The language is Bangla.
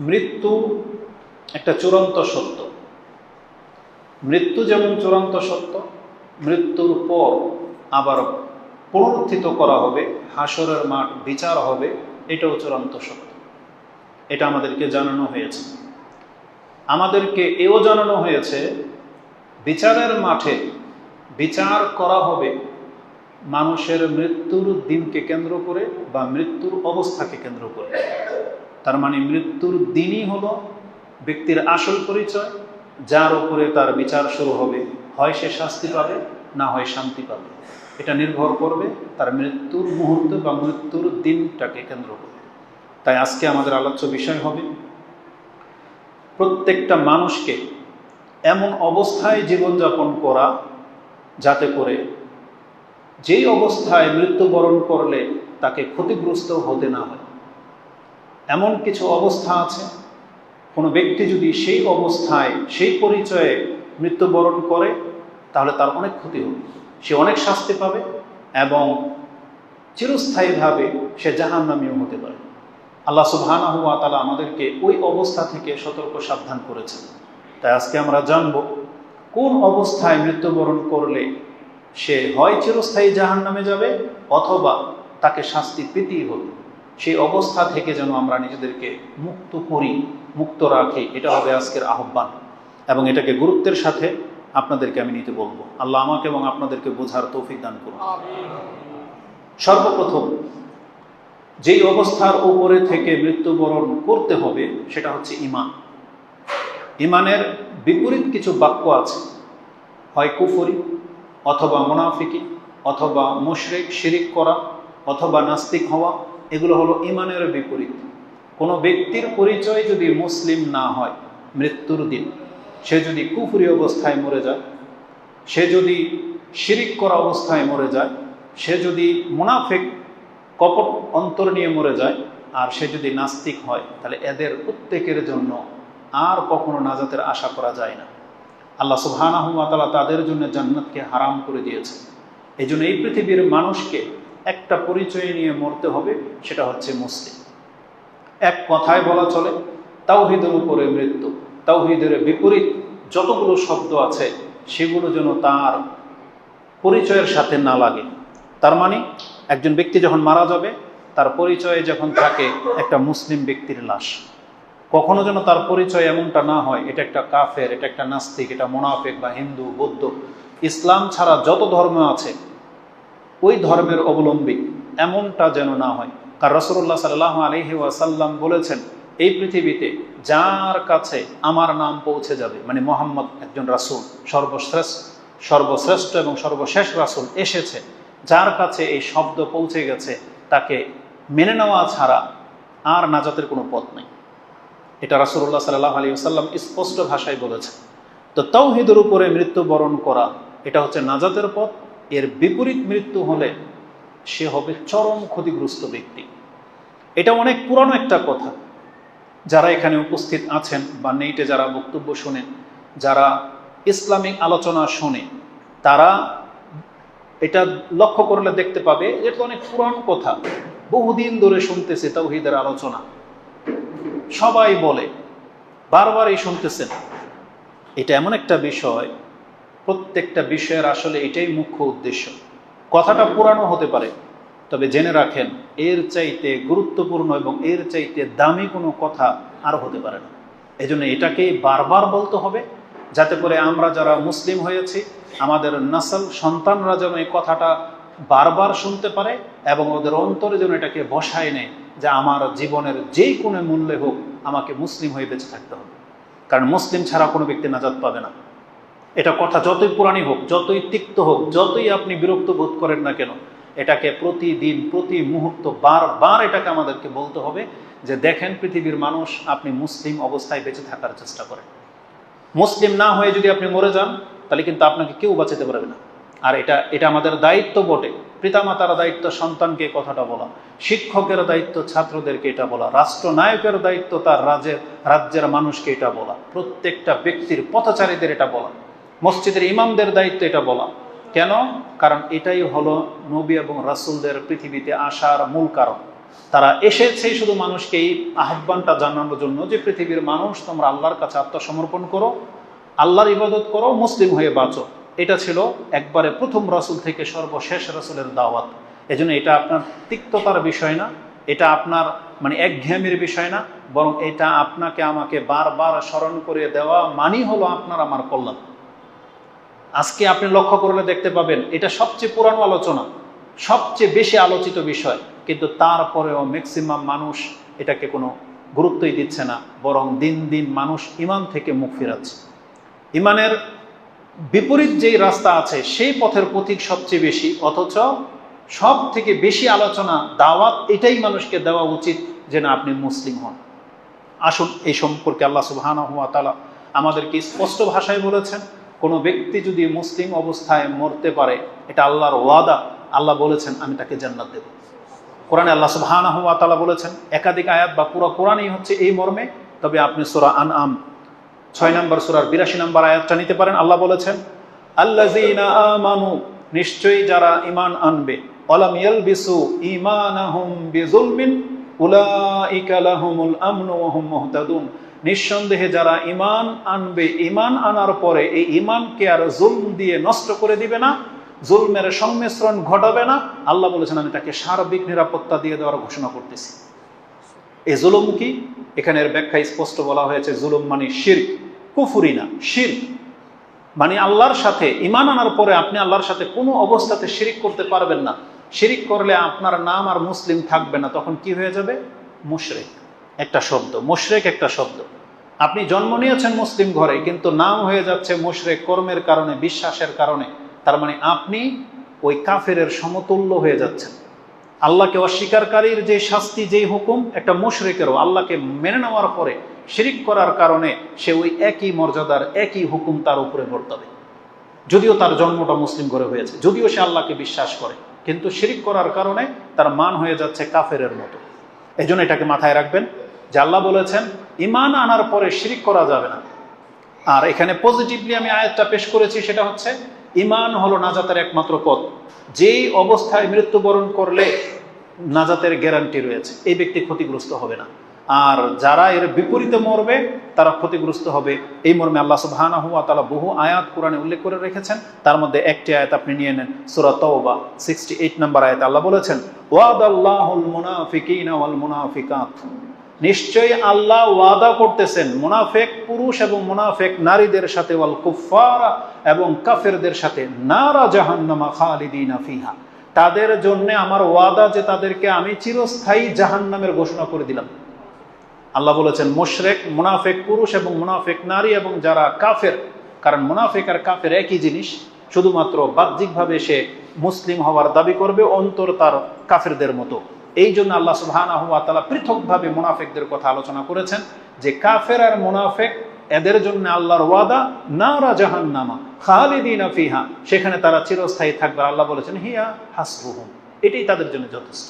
মৃত্যু একটা চূড়ান্ত সত্য। মৃত্যু যেমন চূড়ান্ত সত্য, মৃত্যুর পর আবার পুনরুত্থিত করা হবে, হাসরের মাঠ বিচার হবে, এটাও চূড়ান্ত সত্য। এটা আমাদেরকে জানানো হয়েছে। আমাদেরকে এও জানানো হয়েছে বিচারের মাঠে বিচার করা হবে মানুষের মৃত্যুর দিনকে কেন্দ্র করে বা মৃত্যুর অবস্থাকে কেন্দ্র করে। তার মানে মৃত্যুর দিনই হলো ব্যক্তির আসল পরিচয়, যার উপরে তার বিচার শুরু হবে। হয় সে শাস্তি পাবে, না হয় শান্তি পাবে। এটা নির্ভর করবে তার মৃত্যুর মুহূর্ত বা মৃত্যুর দিনটাকে কেন্দ্র করে। তাই আজকে আমাদের আলোচ্য বিষয় হবে প্রত্যেকটা মানুষকে এমন অবস্থায় জীবনযাপন করা যাতে করে যেই অবস্থায় মৃত্যুবরণ করলে তাকে ক্ষতিগ্রস্ত হতে না হয়। এমন কিছু অবস্থা আছে, কোনো ব্যক্তি যদি সেই অবস্থায় সেই পরিচয়ে মৃত্যুবরণ করে তাহলে তার অনেক ক্ষতি হবে, সে অনেক শাস্তি পাবে এবং চিরস্থায়ীভাবে সে জাহান্নামীও হতে পারে। আল্লাহ সুবহানাহু ওয়া তাআলা আমাদেরকে ওই অবস্থা থেকে সতর্ক সাবধান করেছেন। তাই আজকে আমরা জানব কোন অবস্থায় মৃত্যুবরণ করলে সে হয় চিরস্থায়ী জাহান্নামে যাবে অথবা তাকে শাস্তি পেতেই হবে। সেই অবস্থা থেকে যেন আমরা নিজেদেরকে মুক্ত করি, মুক্ত রাখি, এটা হবে আজকের আহ্বান এবং এটাকে গুরুত্বের সাথে আপনাদেরকে আমি নিতে বলবো। আল্লাহ আমাকে এবং আপনাদেরকে বোঝার তৌফিক দান করুন। সর্বপ্রথম যেই অবস্থার উপরে থেকে মৃত্যুবরণ করতে হবে সেটা হচ্ছে ঈমান। ঈমানের বিপরীত কিছু বাক্য আছে, হয় কুফরি অথবা মুনাফিকি অথবা মুশরিক, শিরিক করা অথবা নাস্তিক হওয়া, এগুলো হলো ঈমানের বিপরীত। কোনো ব্যক্তির পরিচয় যদি মুসলিম না হয় মৃত্যুর দিন, সে যদি কুফরি অবস্থায় মরে যায়, সে যদি শিরিক করা অবস্থায় মরে যায়, সে যদি মুনাফিক কপট অন্তর নিয়ে মরে যায়, আর সে যদি নাস্তিক হয়, তাহলে এদের প্রত্যেকের জন্য আর কখনো নাজাতের আশা করা যায় না। আল্লাহ সুবহানাহু ওয়া তাআলা তাদের জন্য জান্নাতকে হারাম করে দিয়েছে। এই জন্য এই পৃথিবীর মানুষকে একটা পরিচয় নিয়ে মরতে হবে, সেটা হচ্ছে মুসলিম। এক কথায় বলা চলে তাওহীদের উপরে মৃত্যু। তাওহীদের বিপরীত যতগুলো শব্দ আছে সেগুলো যেন তার পরিচয়ের সাথে না লাগে। তার মানে একজন ব্যক্তি যখন মারা যাবে তার পরিচয়ে যখন থাকে একটা মুসলিম ব্যক্তির লাশ, কখনো যেন তার পরিচয় এমনটা না হয় এটা একটা কাফের, এটা একটা নাস্তিক, এটা মুনাফিক বা হিন্দু, বৌদ্ধ, ইসলাম ছাড়া যত ধর্ম আছে ওই ধর্মের অবলম্বী, এমনটা যেন না হয়। কারণ রাসূলুল্লাহ সাল্লাল্লাহু আলাইহি ওয়াসাল্লাম বলেছেন, এই পৃথিবীতে যার কাছে আমার নাম পৌঁছে যাবে, মানে মুহাম্মদ একজন রাসূল, সর্বশ্রেষ্ঠ এবং সর্বশেষ রাসূল এসেছে, যার কাছে এই শব্দ পৌঁছে গেছে তাকে মেনে নেওয়া ছাড়া আর নাজাতের কোনো পথ নেই। এটা রাসূলুল্লাহ সাল্লাল্লাহু আলাইহি ওয়াসাল্লাম স্পষ্ট ভাষায় বলেছেন। তো তাওহীদের উপরে মৃত্যুবরণ করা এটা হচ্ছে নাজাতের পথ। এর বিপরীত মৃত্যু হলে সে হবে চরম ক্ষতিগ্রস্ত ব্যক্তি। এটা অনেক পুরানো একটা কথা। যারা এখানে উপস্থিত আছেন বা নেটে যারা বক্তব্য শোনেন, যারা ইসলামিক আলোচনা শোনে, তারা এটা লক্ষ্য করলে দেখতে পাবে এটা অনেক পুরানো কথা, বহুদিন ধরে শুনতেছে তাওহীদের আলোচনা, সবাই বলে, বারবারই শুনতেছেন। এটা এমন একটা বিষয়, প্রত্যেকটা বিষয়ের আসলে এটাই মুখ্য উদ্দেশ্য। কথাটা পুরানো হতে পারে, তবে জেনে রাখেন এর চাইতে গুরুত্বপূর্ণ এবং এর চাইতে দামি কোনো কথা আর হতে পারে না। এই জন্য এটাকেই বারবার বলতে হবে, যাতে করে আমরা যারা মুসলিম হয়েছি আমাদের নাসল সন্তানরা যেন এই কথাটা বারবার শুনতে পারে এবং ওদের অন্তরে যেন এটাকে বসায় নেয় যে আমার জীবনের যেই কোনো মূল্যে হোক আমাকে মুসলিম হয়ে বেঁচে থাকতে হবে। কারণ মুসলিম ছাড়া কোনো ব্যক্তি নাজাত পাবে না। এটা কথা যতই পুরানি হোক, যতই তিক্ত হোক, যতই আপনি বিরক্ত বোধ করেন না কেন, এটাকে প্রতিদিন প্রতি মুহূর্ত বারবার এটাকে আমাদেরকে বলতে হবে যে দেখেন পৃথিবীর মানুষ, আপনি মুসলিম অবস্থায় বেঁচে থাকার চেষ্টা করেন। মুসলিম না হয়ে যদি আপনি মরে যান তাহলে কিন্তু আপনাকে কেউ বাঁচাতে পারবে না। আর এটা আমাদের দায়িত্ব বটে। পিতামাতার দায়িত্ব সন্তানকে কথাটা বলা, শিক্ষকের দায়িত্ব ছাত্রদেরকে এটা বলা, রাষ্ট্রনায়কের দায়িত্ব তার রাজ্যের মানুষকে এটা বলা, প্রত্যেকটা ব্যক্তির পথচারীদের এটা বলা, মসজিদের ইমামদের দায়িত্ব এটা বলা। কেন? কারণ এটাই হলো নবী এবং রাসূলদের পৃথিবীতে আসার মূল কারণ। তারা এসেছে শুধু মানুষকে এই আহ্বানটা জানানোর জন্য যে পৃথিবীর মানুষ তোমরা আল্লাহর কাছে আত্মসমর্পণ করো, আল্লাহর ইবাদত করো, মুসলিম হয়ে বাঁচো। এটা ছিল একবারে প্রথম রাসূল থেকে সর্বশেষ রাসূলের দাওয়াত। এজন্য এটা আপনার তিক্ততার বিষয় না, এটা আপনার মানে একঘেয়েমির বিষয় না, বরং এটা আপনাকে আমাকে বারবার স্মরণ করিয়ে দেওয়া মানি হলো আপনার আমার কল্যাণ। আজকে আপনি লক্ষ্য করলে দেখতে পাবেন এটা সবচেয়ে পুরানো আলোচনা, সবচেয়ে বেশি আলোচিত বিষয়, কিন্তু তারপরেও ম্যাক্সিমাম মানুষ এটাকে কোনো গুরুত্বই দিচ্ছে না, বরং দিন দিন মানুষ ইমান থেকে মুখ ফিরাচ্ছে। ইমানের বিপরীত যেই রাস্তা আছে সেই পথের পথিক সবচেয়ে বেশি, অথচ সব থেকে বেশি আলোচনা দাওয়াত এটাই মানুষকে দেওয়া উচিত যে না আপনি মুসলিম হন। আসুন এই সম্পর্কে আল্লাহ সুবহানাহু ওয়া তাআলা আমাদেরকে স্পষ্ট ভাষায় বলেছেন, কোনো ব্যক্তি যদি মুসলিম অবস্থায় মরতে পারে এটা আল্লাহর ওয়াদা, আল্লাহ বলেছেন আমি তাকে জান্নাত দেব। কোরআনে আল্লাহ সুবহানাহু ওয়া তাআলা বলেছেন, একাধিক আয়াত বা পুরো কোরআনই হচ্ছে এই মর্মে, তবে আপনি সূরা আনআম 6 নম্বর সূরার 82 নম্বর আয়াতটা নিতে পারেন। আল্লাহ বলেছেন আল্লাযীনা আমানু, নিশ্চয়ই যারা ঈমান আনবে, ওয়ালাম ইয়ালবিসু ঈমানাহুম বিযুলমিন উলাইকা লাহুমুল আমনু ওয়া হুম মুহতাদুন, নিঃসন্দেহে যারা ঈমান আনবে, ঈমান আনার পরে এই ঈমানকে আর জুলম দিয়ে নষ্ট করে দিবে না, জুলমের সংমিশ্রণ ঘটাবে না, আল্লাহ বলেছেন আমি তাকে সার্বিক নিরাপত্তা দিয়ে দেওয়ার ঘোষণা করতেছি। এই জুলুম কি? এখানের ব্যাখ্যায় স্পষ্ট বলা হয়েছে জুলুম মানে শিরক, কুফরি না, শিরক মানে আল্লাহর সাথে ঈমান আনার পরে আপনি আল্লাহর সাথে কোনো অবস্থাতে শিরিক করতে পারবেন না। শিরিক করলে আপনার নাম আর মুসলিম থাকবে না, তখন কি হয়ে যাবে? মুশরিক একটা শব্দ, মুশরিক একটা শব্দ। আপনি জন্ম নিয়েছেন মুসলিম ঘরে, কিন্তু নাম হয়ে যাচ্ছে মুশরিক কর্মের কারণে, বিশ্বাসের কারণে। তার মানে আপনি ওই কাফেরের সমতুল্য হয়ে যাচ্ছেন। আল্লাহকে অস্বীকারীর যে শাস্তি, যেই হুকুম, একটা মুশরিকেরও আল্লাহকে মেনে নেওয়ার পরে শিরিক করার কারণে সে ওই একই মর্যাদার একই হুকুম তার উপরে বর্তাবে। যদিও তার জন্মটা মুসলিম ঘরে হয়েছে, যদিও সে আল্লাহকে বিশ্বাস করে, কিন্তু শিরিক করার কারণে তার মান হয়ে যাচ্ছে কাফেরের মতো। এই জন্য এটাকে মাথায় রাখবেন যে আল্লাহ বলেছেন ঈমান আনার পরে শিরিক করা যাবে না। আর এখানে পজিটিভলি আমি আয়াতটা পেশ করেছি, সেটা হচ্ছে ঈমান হলো নাজাতের একমাত্র পথ। যেই অবস্থায় মৃত্যুবরণ করলে নাজাতের গ্যারান্টি রয়েছে, এই ব্যক্তি ক্ষতিগ্রস্ত হবে না। আর যারা এর বিপরীতে মরবে তারা ক্ষতিগ্রস্ত হবে। এই মর্মে আল্লাহ সুবহানাহু ওয়া তাআলা বহু আয়াত কোরআনে উল্লেখ করে রেখেছেন। তার মধ্যে একটি আয়াত আপনি নিয়ে নেন, সূরা তাওবা 68 নম্বর আয়াতে আল্লাহ বলেছেন ওয়াদাল্লাহুল মুনাফিকিনা ওয়াল মুনাফিকাত, নিশ্চয়ই আল্লাহ ওয়াদা করতেছেন মুনাফিক পুরুষ এবং মুনাফিক নারীদের সাথে, ওয়াল কুফফারা এবং কাফেরদের সাথে, নারা জাহান্নামা খালিদিনা ফিহা, তাদের জন্য আমার ওয়াদা যে তাদেরকে আমি চিরস্থায়ী জাহান্নামের ঘোষণা করে দিলাম। আল্লাহ বলেছেন মুশরিক, মুনাফিক পুরুষ এবং মুনাফিক নারী এবং যারা কাফের, কারণ মুনাফিক আর কাফের একই জিনিস, শুধুমাত্র বাহ্যিকভাবে সে মুসলিম হওয়ার দাবি করবে, অন্তর তার কাফেরদের মতো। এই জন্য আল্লাহ সুবহানাহু ওয়া তাআলা পৃথকভাবে মুনাফিকদের কথা আলোচনা করেছেন যে কাফের আর মুনাফিক এদের জন্য আল্লাহর ওয়াদা নারা জাহান্নামা খালিদিনা ফিহা, সেখানে তারা চিরস্থায়ী থাকবে। আল্লাহ বলেছেন হিয়া হাসবুহুম, এটাই তাদের জন্য যথেষ্ট।